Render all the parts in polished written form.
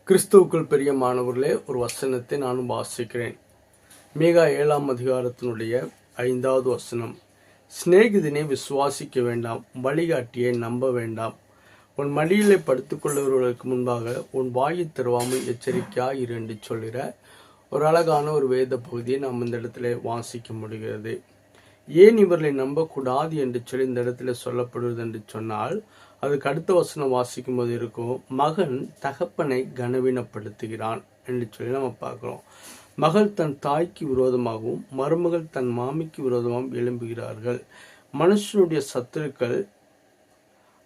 கிறிஸ்துவுக்குள் பிரியமானவர்களே, ஒரு வசனத்தை நானும் வாசிக்கிறேன். மீகா 7ஆம் அதிகாரத்தினுடைய 5வது வசனம். சிநேகிதனை விசுவாசிக்க வேண்டாம், வழிகாட்டியை நம்ப வேண்டாம். உன் மடியிலே படுத்துக்கொள்ளுவர்களுக்கு முன்பாக உன் வாயை திறவாமல் எச்சரிக்கையாய் இரு என்று சொல்கிற ஒரு அழகான ஒரு வேத பகுதியை நாம் இந்த இடத்துல வாசிக்க முடிகிறது. ஏன் இவர்களை நம்பக்கூடாது என்று சொல்லி இந்த இடத்துல சொல்லப்படுவது என்று சொன்னால், அதுக்கு அடுத்த வசனம் வாசிக்கும் போது இருக்கும், மகன் தகப்பனை கனவீனப்படுத்துகிறான் என்று சொல்லி நம்ம பார்க்குறோம். மகள் தன் தாய்க்கு விரோதமாகவும் மருமகள் தன் மாமிக்கு விரோதமாகவும் எழும்புகிறார்கள். மனுஷனுடைய சத்துருக்கள்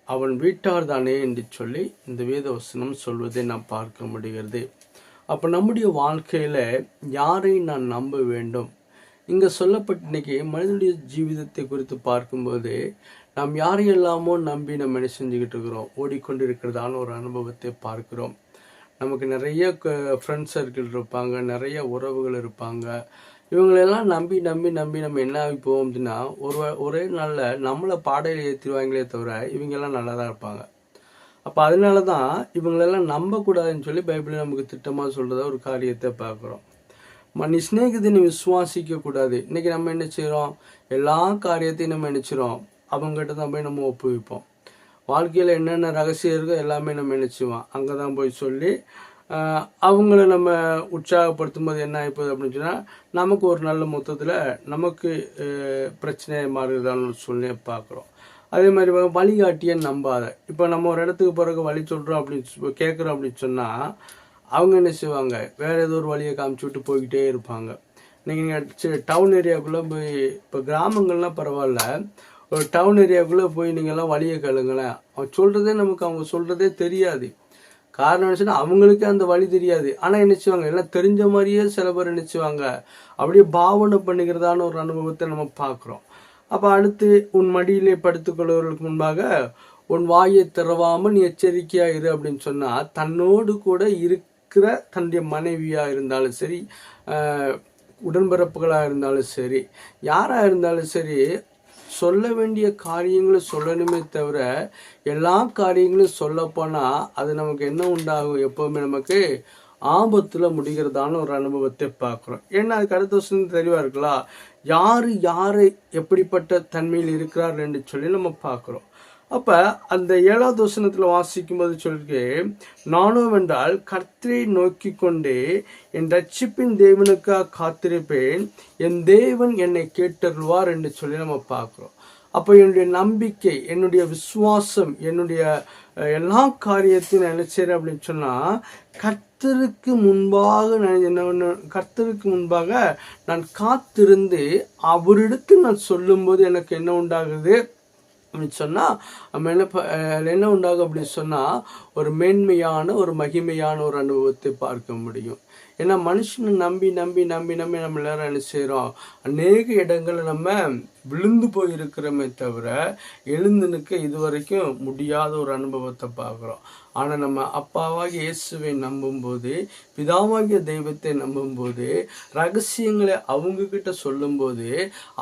அவன் வீட்டார் தானே என்று சொல்லி இந்த வேத வசனம் சொல்வதை நாம் பார்க்க முடிகிறது. அப்போ நம்முடைய வாழ்க்கையில் யாரை நான் நம்ப வேண்டும்? இங்கே சொல்லப்பட்ட இன்னைக்கு மனிதனுடைய ஜீவிதத்தை குறித்து பார்க்கும்போது நாம் யாரையெல்லாமோ நம்பி நம்ம என்ன செஞ்சுக்கிட்டு இருக்கிறோம், ஓடிக்கொண்டிருக்கிறதான ஒரு அனுபவத்தை பார்க்கிறோம். நமக்கு நிறைய ஃப்ரெண்ட்ஸ் சர்க்கிள் இருப்பாங்க, நிறைய உறவுகள் இருப்பாங்க. இவங்களெல்லாம் நம்பி நம்பி நம்பி நம்ம என்ன ஆகி போவோம் அப்படின்னா, ஒரே நாளில் நம்மளை பாடையில் ஏற்றிடுவாங்களே தவிர இவங்கெல்லாம் நல்லா தான் இருப்பாங்க. அப்போ அதனால தான் இவங்களெல்லாம் நம்பக்கூடாதுன்னு சொல்லி பைபிளில் நமக்கு திட்டமாக சொல்கிறதா ஒரு காரியத்தை பார்க்குறோம். நீ சிநேகிதனை விசுவாசிக்க கூடாது. இன்னைக்கு நம்ம என்ன செய்கிறோம், எல்லா காரியத்தையும் நம்ம நினைச்சிரோம் அவங்ககிட்ட தான் போய் நம்ம ஒப்புவிப்போம். வாழ்க்கையில் என்னென்ன ரகசியம் இருக்கோ எல்லாமே நம்ம நினைச்சுவோம் அங்கே தான் போய் சொல்லி அவங்கள நம்ம உற்சாகப்படுத்தும் போது என்ன ஆகிப்போகுது அப்படின்னு சொன்னால், நமக்கு ஒரு நல்ல மொத்தத்தில் நமக்கு பிரச்சனை மாறுதான்னு சொல்லி பார்க்குறோம். அதே மாதிரி வழிகாட்டியை நம்பாத. இப்போ நம்ம ஒரு இடத்துக்கு பிறகு வழி சொல்கிறோம் அப்படின்னு கேட்குறோம் அப்படின்னு சொன்னால், அவங்க என்ன செய்வாங்க, வேறு ஏதோ ஒரு வழியை காமிச்சு விட்டு போய்கிட்டே இருப்பாங்க. நீங்கள் டவுன் ஏரியாவுக்குள்ளே போய், இப்போ கிராமங்கள்லாம் பரவாயில்ல, ஒரு டவுன் ஏரியாவுக்குள்ளே போய் நீங்கள்லாம் வழியை கேளுங்களேன், அவன் சொல்கிறதே நமக்கு அவங்க சொல்கிறதே தெரியாது. காரணம் என்னச்சுன்னா அவங்களுக்கே அந்த வழி தெரியாது. ஆனால் நினைச்சுவாங்க எல்லாம் தெரிஞ்ச மாதிரியே சில பேர் நினைச்சுவாங்க, அப்படியே பாவனை பண்ணிக்கிறதான ஒரு அனுபவத்தை நம்ம பார்க்குறோம். அப்போ அடுத்து, உன் மடியிலே படுத்துக்கொள்வர்களுக்கு முன்பாக உன் வாயை திறவாமல் நீ எச்சரிக்கையாக இரு அப்படின்னு சொன்னால், தன்னோடு கூட இருக்கிற தன்னுடைய மனைவியாக இருந்தாலும் சரி, உடன்பிறப்புகளாக இருந்தாலும் சரி, யாராக இருந்தாலும் சரி, சொல்ல வேண்டிய காரியங்களை சொல்லணுமே தவிர எல்லா காரியங்களும் சொல்லப்போனால் அது நமக்கு என்ன உண்டாகும், எப்போவுமே நமக்கு ஆபத்தில் முடிகிறதான ஒரு அனுபவத்தை பார்க்குறோம். ஏன்னா அதுக்கு அடுத்த வருஷம் தெளிவாக இருக்கலாம், யாரை எப்படிப்பட்ட தன்மையில் இருக்கிறார் என்று சொல்லி நம்ம பார்க்குறோம். அப்போ அந்த 7வது வசனத்தில் வாசிக்கும் போது சொல்லிருக்கு, நானும் என்றால் கர்த்தரை நோக்கி கொண்டே என் ரட்சிப்பின் தேவனுக்காக காத்திருப்பேன், என் தேவன் என்னை கேட்டருள்வார் என்று சொல்லி நம்ம பார்க்குறோம். அப்போ என்னுடைய நம்பிக்கை, என்னுடைய விசுவாசம், என்னுடைய எல்லா காரியத்தையும் நான் என்ன செய்கிறேன் அப்படின்னு சொன்னால், கர்த்தருக்கு முன்பாக நான் காத்திருந்து அவரிடத்தில் நான் சொல்லும்போது எனக்கு என்ன உண்டாகுது அப்படின்னு சொன்னால், நம்ம என்ன உண்டாகும் அப்படின்னு சொன்னால், ஒரு மேன்மையான ஒரு மகிமையான ஒரு அனுபவத்தை பார்க்க முடியும். ஏன்னா மனுஷனை நம்பி நம்பி நம்பி நம்பி நம்ம எல்லாரும் என்ன செய்கிறோம், அநேக இடங்களில் நம்ம விழுந்து போயிருக்கிறோமே தவிர எழுந்து நிற்க இதுவரைக்கும் முடியாத ஒரு அனுபவத்தை பார்க்குறோம். ஆனால் நம்ம அப்பாவாகிய இயேசுவை நம்பும்போது, பிதாவாகிய தெய்வத்தை நம்பும்போது, ரகசியங்களை அவங்கக்கிட்ட சொல்லும்போது,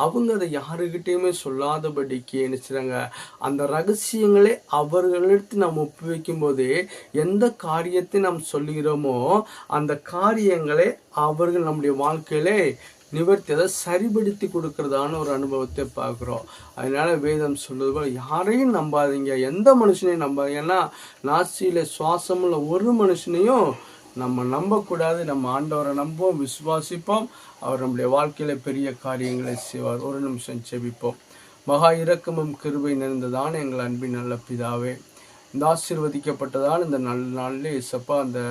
அவங்க அதை யாருக்கிட்டையுமே சொல்லாதபடிக்கு நினைச்சுறாங்க. அந்த ரகசியங்களை அவர்களிடத்து நாம் ஒப்புவிக்கும் போது எந்த காரியத்தை நாம் சொல்லுகிறோமோ அந்த காரியங்களை அவர்கள் நம்முடைய வாழ்க்கையிலே நிவர்த்தி, அதை சரிபடுத்தி கொடுக்கறதான ஒரு அனுபவத்தை பார்க்குறோம். அதனால வேதம் சொல்றது போல யாரையும் நம்பாதீங்க, எந்த மனுஷனையும் நம்பாதீங்க. ஏன்னா நாசியில சுவாசமுள்ள ஒரு மனுஷனையும் நம்ம நம்பக்கூடாது. நம்ம ஆண்டவரை நம்புவோம், விசுவாசிப்போம், அவர் நம்முடைய வாழ்க்கையில பெரிய காரியங்களை செய்வார். ஒரு நிமிஷம் செபிப்போம். மகா இரக்கமும் கிருபை நிறைந்ததான எங்கள் அன்பின் நல்ல பிதாவே, இந்த ஆசீர்வதிக்கப்பட்டதால் இந்த நல்ல நாளிலே இசப்பா அந்த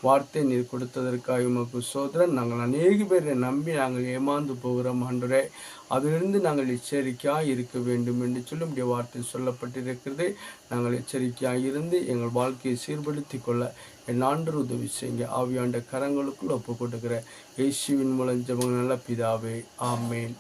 வார்த்தை நீர் கொடுத்ததற்காக உமக்கு சோதரன். நாங்கள் அநேக பேரை நம்பி நாங்கள் ஏமாந்து போகிறோம் ஆண்டவரே, அதிலிருந்து நாங்கள் எச்சரிக்கையாக இருக்க வேண்டும் என்று சொல்லி உடைய வார்த்தை சொல்லப்பட்டிருக்கிறது. நாங்கள் எச்சரிக்கையாக இருந்து எங்கள் வாழ்க்கையை சீர்படுத்தி கொள்ள என் ஆண்டவர் உதவி செய்யுங்க. ஆவியாண்ட கரங்களுக்குள் ஒப்பு கொடுக்கிற இயேசுவின் மூலம் ஜெபங்கள் நல்ல பிதாவே, ஆமேன்.